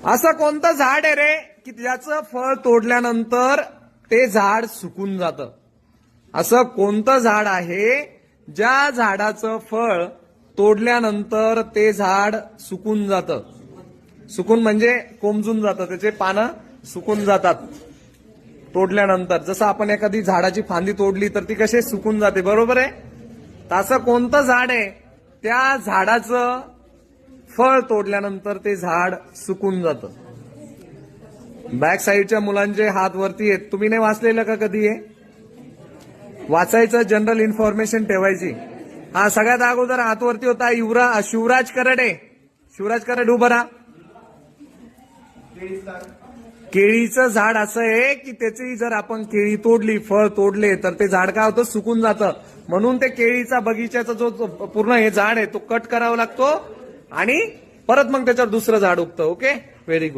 असं कोणतं झाड आहे रे की ज्याचं फळ तोडल्यानंतर ते झाड सुकून जातं? असं कोणतं झाड आहे ज्या झाडाचं फळ तोडल्यानंतर ते झाड सुकून जातं? सुकून म्हणजे कोमजून जातं, त्याचे पानं सुकून जातात तोडल्यानंतर. जसं आपण एखादी झाडाची फांदी तोडली तर ती कशी सुकून जाते, बरोबर आहे? तर असं कोणतं झाड आहे त्या झाडाचं फळ तोडल्यानंतर ते झाड सुकून जातं? बॅक साईडच्या मुलांचे हात वरती आहेत. तुम्ही नाही वाचलेलं का कधी? हे वाचायचं, जनरल इन्फॉर्मेशन ठेवायची. हा, सगळ्यात अगोदर हात वरती होता शिवराज करडे. शिवराज करडे उभं राहा. केळीचं झाड असं आहे की त्याची जर आपण केळी तोडली, फळ तोडले तर ते झाड काय होतं, सुकून जातं. म्हणून ते केळीचा बगीच्याचा जो पूर्ण हे झाड आहे तो कट करावा लागतो आणि परत मग त्याच्यावर दुसरं झाड उगतं. Okay, very good.